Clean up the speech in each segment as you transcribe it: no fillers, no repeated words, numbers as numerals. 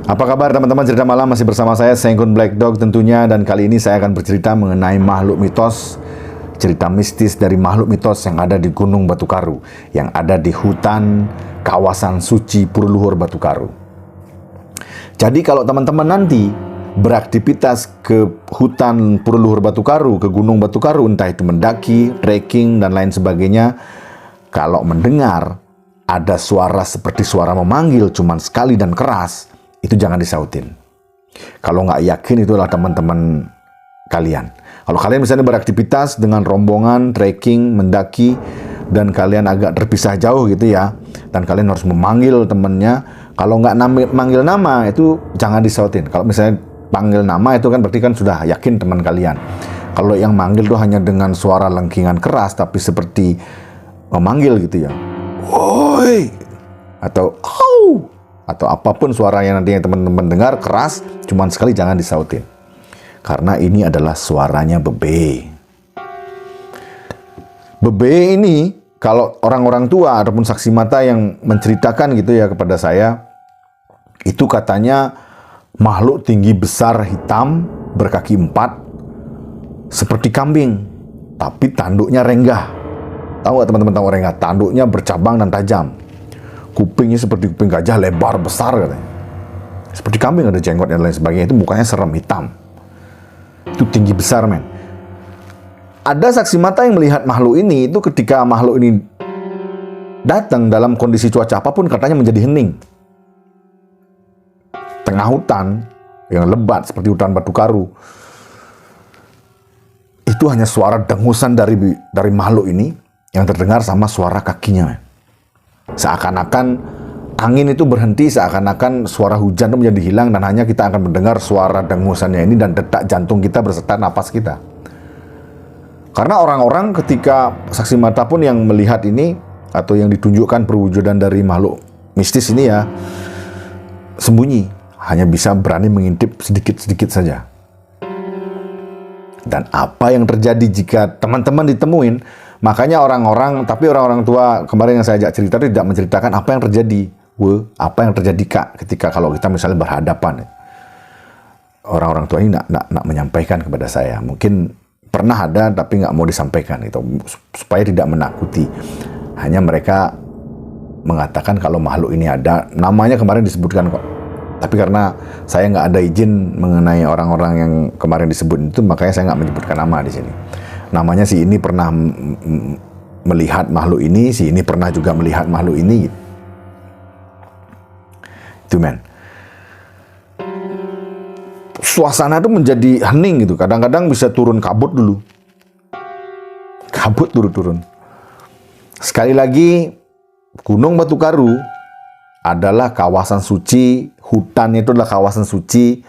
Apa kabar teman-teman, cerita malam masih bersama saya Sengkun Black Dog tentunya. Dan kali ini saya akan bercerita mengenai makhluk mitos, cerita mistis dari makhluk mitos yang ada di Gunung Batu Karu, yang ada di hutan kawasan suci Puruluhur Batu Karu. Jadi kalau teman-teman nanti beraktivitas ke hutan Puruluhur Batu Karu, ke Gunung Batu Karu, entah itu mendaki, trekking, dan lain sebagainya, kalau mendengar ada suara seperti suara memanggil cuman sekali dan keras, itu jangan disautin. Kalau nggak yakin, itulah teman-teman kalian. Kalau kalian misalnya beraktivitas dengan rombongan, trekking, mendaki, dan kalian agak terpisah jauh gitu ya, dan kalian harus memanggil temannya, kalau nggak manggil nama, itu jangan disautin. Kalau misalnya panggil nama, itu kan berarti kan sudah yakin teman kalian. Kalau yang manggil tuh hanya dengan suara lengkingan keras, tapi seperti memanggil gitu ya, woi, atau au, atau apapun suara yang nantinya teman-teman dengar keras, cuman sekali, jangan disautin. Karena ini adalah suaranya bebe. Bebe ini, kalau orang-orang tua ataupun saksi mata yang menceritakan gitu ya kepada saya, itu katanya makhluk tinggi besar hitam berkaki 4 seperti kambing, tapi tanduknya renggah. Tahu nggak teman-teman tahu renggah? Tanduknya bercabang dan tajam. Kupingnya seperti kuping gajah, lebar, besar katanya. Seperti kambing, ada jenggot dan lain sebagainya. Itu mukanya serem, hitam. Itu tinggi besar, men. Ada saksi mata yang melihat makhluk ini, itu ketika makhluk ini datang dalam kondisi cuaca apapun, katanya menjadi hening. Tengah hutan yang lebat seperti hutan Batu Karu, itu hanya suara dengusan dari makhluk ini yang terdengar sama suara kakinya, men. Seakan-akan angin itu berhenti, seakan-akan suara hujan itu menjadi hilang, dan hanya kita akan mendengar suara dengusannya ini dan detak jantung kita berserta napas kita. Karena orang-orang ketika saksi mata pun yang melihat ini, atau yang ditunjukkan perwujudan dari makhluk mistis ini ya, sembunyi, hanya bisa berani mengintip sedikit-sedikit saja. Dan apa yang terjadi jika teman-teman ditemuin? Makanya orang-orang tua kemarin yang saya ajak cerita itu tidak menceritakan apa yang terjadi. Apa yang terjadi kak ketika kalau kita misalnya berhadapan. Orang-orang tua ini nak menyampaikan kepada saya. Mungkin pernah ada tapi nggak mau disampaikan itu supaya tidak menakuti. Hanya mereka mengatakan kalau makhluk ini ada. Namanya kemarin disebutkan kok. Tapi karena saya nggak ada izin mengenai orang-orang yang kemarin disebut itu, makanya saya nggak menyebutkan nama di sini. Namanya si ini pernah melihat makhluk ini, si ini pernah juga melihat makhluk ini. Itu men. Suasana itu menjadi hening gitu. Kadang-kadang bisa turun kabut dulu. Kabut turun. Sekali lagi, Gunung Batu Karu adalah kawasan suci, hutannya itu adalah kawasan suci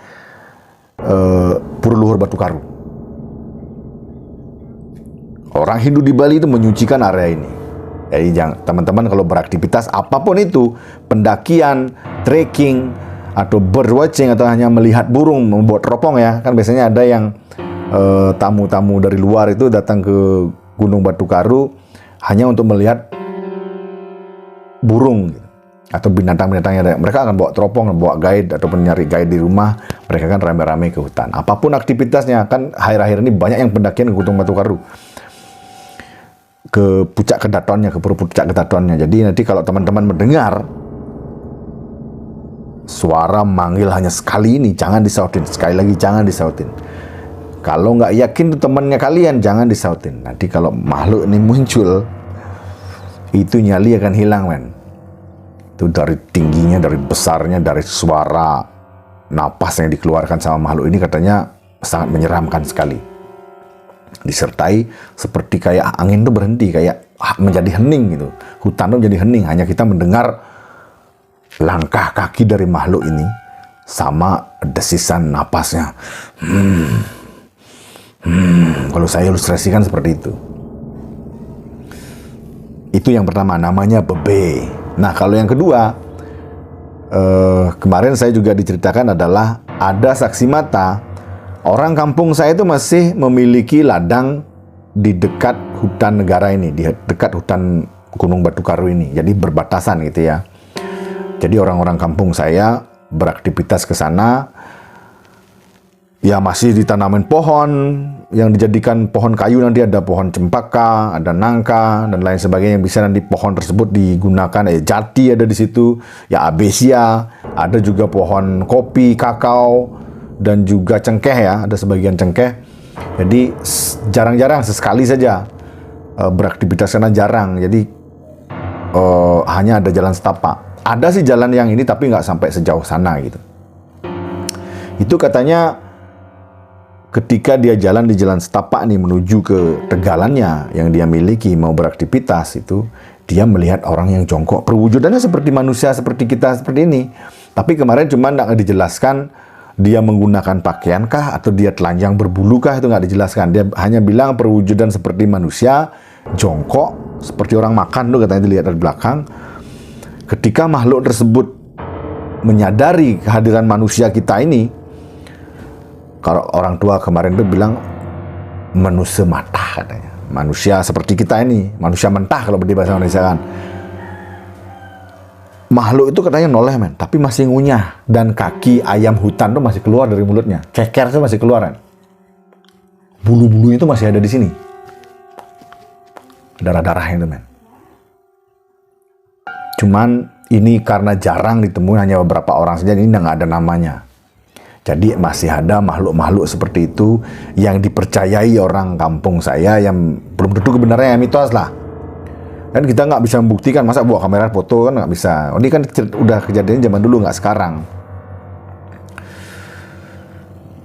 Puruluhur Batu Karu. Orang Hindu di Bali itu menyucikan area ini. Jadi teman-teman kalau beraktivitas apapun itu, pendakian, trekking, atau birdwatching, atau hanya melihat burung, membuat teropong ya. Kan biasanya ada yang tamu-tamu dari luar itu datang ke Gunung Batu Karu hanya untuk melihat burung gitu, atau binatang-binatangnya. Mereka akan bawa teropong, bawa guide, ataupun nyari guide di rumah. Mereka kan rame-rame ke hutan. Apapun aktivitasnya, kan akhir-akhir ini banyak yang pendakian ke Gunung Batu Karu, ke puncak Kedatonnya, ke puncak Kedatonnya. Jadi nanti kalau teman-teman mendengar suara manggil hanya sekali ini, jangan disautin. Sekali lagi, jangan disautin. Kalau nggak yakin itu temannya kalian, jangan disautin. Nanti kalau makhluk ini muncul, itu nyali akan hilang, men. Itu dari tingginya, dari besarnya, dari suara napas yang dikeluarkan sama makhluk ini, katanya sangat menyeramkan sekali. Disertai seperti kayak angin itu berhenti, kayak menjadi hening gitu. Hutan itu menjadi hening, hanya kita mendengar langkah kaki dari makhluk ini sama desisan napasnya. Kalau saya ilustrasikan seperti itu. Itu yang pertama, namanya bebe. Nah, kalau yang kedua, kemarin saya juga diceritakan adalah ada saksi mata. Orang kampung saya itu masih memiliki ladang di dekat hutan negara ini, di dekat hutan Gunung Batu Karu ini. Jadi berbatasan gitu ya. Jadi orang-orang kampung saya beraktivitas ke sana. Ya masih ditanamin pohon yang dijadikan pohon kayu, nanti ada pohon cempaka, ada nangka dan lain sebagainya yang bisa nanti pohon tersebut digunakan. Jati ada di situ, ya abesia, ada juga pohon kopi, kakao dan juga cengkeh ya, ada sebagian cengkeh. Jadi jarang-jarang, sesekali saja beraktivitas karena jarang. Jadi hanya ada jalan setapak. Ada sih jalan yang ini tapi nggak sampai sejauh sana gitu. Itu katanya ketika dia jalan di jalan setapak nih menuju ke tegalannya yang dia miliki mau beraktivitas, itu dia melihat orang yang jongkok, perwujudannya seperti manusia seperti kita seperti ini. Tapi kemarin cuma nggak dijelaskan dia menggunakan pakaiankah atau dia telanjang berbulukah, itu nggak dijelaskan. Dia hanya bilang perwujudan seperti manusia, jongkok seperti orang makan tuh katanya, dilihat dari belakang. Ketika makhluk tersebut menyadari kehadiran manusia kita ini, kalau orang tua kemarin tuh bilang manusia mata katanya. Manusia seperti kita ini, manusia mentah kalau di bahasa Indonesia kan. Makhluk itu katanya noleh men, tapi masih ngunyah. Dan kaki ayam hutan tuh masih keluar dari mulutnya. Ceker tuh masih keluar kan. Bulu-bulunya itu masih ada di sini. Darah-darahnya itu men. Cuman ini karena jarang ditemui, hanya beberapa orang saja, ini nggak ada namanya. Jadi masih ada makhluk-makhluk seperti itu yang dipercayai orang kampung saya, yang belum tentu kebenarannya, mitos lah. Kan kita nggak bisa membuktikan, masa bawa kamera foto kan nggak bisa. Ini kan udah kejadian zaman dulu, nggak sekarang.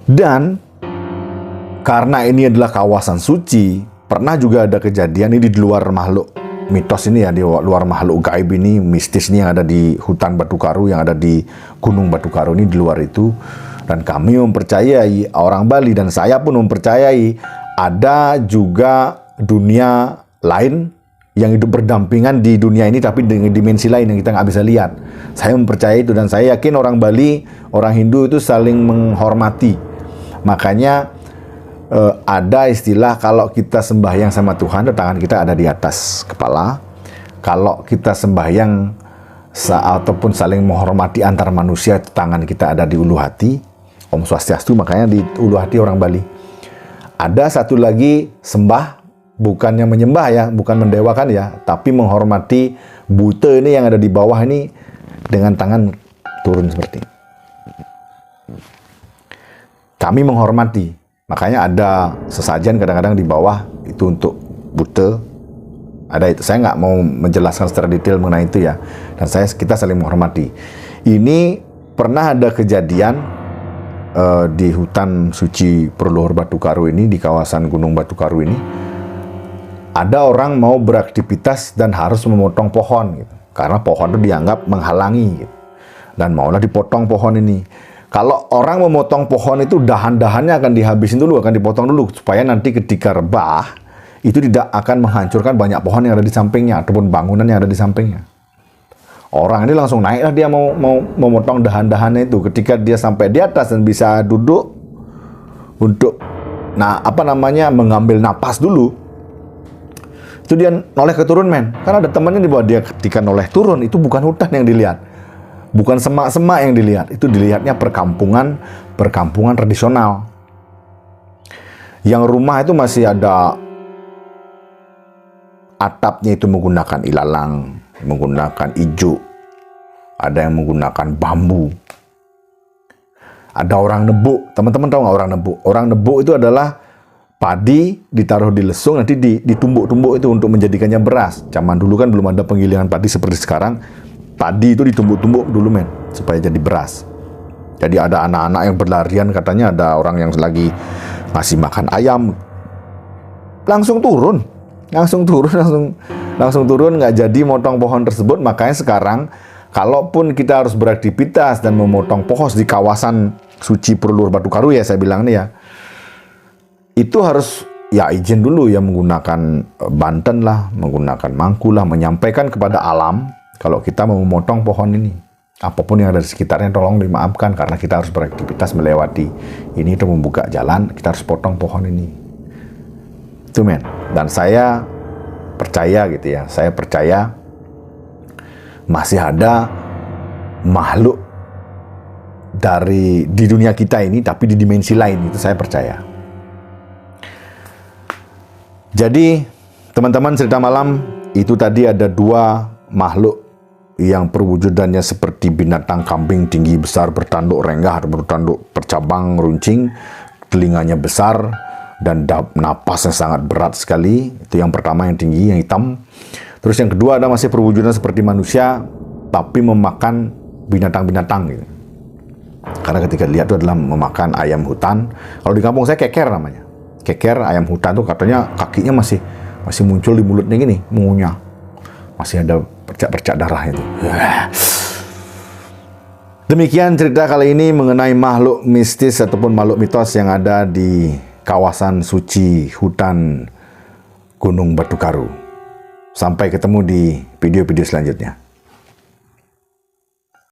Dan karena ini adalah kawasan suci, pernah juga ada kejadian ini di luar makhluk mitos ini ya, di luar makhluk gaib ini, mistis ini yang ada di hutan Batu Karu, yang ada di Gunung Batu Karu ini, di luar itu. Dan kami mempercayai, orang Bali dan saya pun mempercayai, ada juga dunia lain yang hidup berdampingan di dunia ini, tapi dengan dimensi lain yang kita nggak bisa lihat. Saya mempercayai itu, dan saya yakin orang Bali, orang Hindu itu saling menghormati. Makanya ada istilah kalau kita sembahyang sama Tuhan, tangan kita ada di atas kepala. Kalau kita sembahyang ataupun saling menghormati antar manusia, tangan kita ada di ulu hati. Om Swastiastu, makanya di ulu hati orang Bali. Ada satu lagi sembah, bukannya menyembah ya, bukan mendewakan ya, tapi menghormati buta ini yang ada di bawah ini dengan tangan turun seperti ini. Kami menghormati, makanya ada sesajen kadang-kadang di bawah itu untuk buta. Ada itu, saya nggak mau menjelaskan secara detail mengenai itu ya. Dan kita saling menghormati. Ini pernah ada kejadian di hutan suci Perluhur Batu Karu ini, di kawasan Gunung Batu Karu ini, ada orang mau beraktivitas dan harus memotong pohon gitu, karena pohon itu dianggap menghalangi gitu. Dan maulah dipotong pohon ini. Kalau orang memotong pohon itu, dahan-dahannya akan dihabisin dulu, akan dipotong dulu, supaya nanti ketika rebah itu tidak akan menghancurkan banyak pohon yang ada di sampingnya ataupun bangunan yang ada di sampingnya. Orang ini langsung naiklah, dia mau memotong dahan-dahannya itu. Ketika dia sampai di atas dan bisa duduk untuk mengambil napas dulu, itu dia noleh ke turun men. Karena ada temannya di bawah dia. Ketika noleh turun, itu bukan hutan yang dilihat, bukan semak-semak yang dilihat, itu dilihatnya perkampungan tradisional. Yang rumah itu masih ada atapnya itu menggunakan ilalang, menggunakan ijuk, ada yang menggunakan bambu. Ada orang nebuk. Teman-teman tahu nggak orang nebuk? Orang nebuk itu adalah padi ditaruh di lesung, nanti ditumbuk-tumbuk itu untuk menjadikannya beras. Zaman dulu kan belum ada penggilingan padi seperti sekarang. Padi itu ditumbuk-tumbuk dulu men, supaya jadi beras. Jadi ada anak-anak yang berlarian, katanya ada orang yang lagi ngasih makan ayam, langsung turun, nggak jadi motong pohon tersebut. Makanya sekarang kalaupun kita harus beraktivitas dan memotong pohon di kawasan suci Perluhur Batu Karu ya, saya bilang nih ya, itu harus ya izin dulu ya, menggunakan banten lah, menggunakan mangku lah, menyampaikan kepada alam kalau kita mau memotong pohon ini. Apapun yang ada di sekitarnya tolong dimaafkan, karena kita harus beraktivitas melewati ini untuk membuka jalan, kita harus potong pohon ini. Itu men. Dan saya percaya gitu ya, saya percaya masih ada makhluk di dunia kita ini, tapi di dimensi lain, itu saya percaya. Jadi teman-teman, cerita malam itu tadi ada dua makhluk yang perwujudannya seperti binatang kambing tinggi besar, bertanduk renggah, bertanduk bercabang runcing, telinganya besar, dan napasnya sangat berat sekali. Itu yang pertama, yang tinggi, yang hitam. Terus yang kedua ada masih perwujudan seperti manusia, tapi memakan binatang-binatang gitu. Karena ketika dilihat itu adalah memakan ayam hutan. Kalau di kampung saya keker namanya. Keker, ayam hutan tuh katanya kakinya masih muncul di mulutnya gini, mengunyah. Masih ada percak-percak darah itu. Demikian cerita kali ini mengenai makhluk mistis ataupun makhluk mitos yang ada di kawasan suci hutan Gunung Batu Karu. Sampai ketemu di video-video selanjutnya.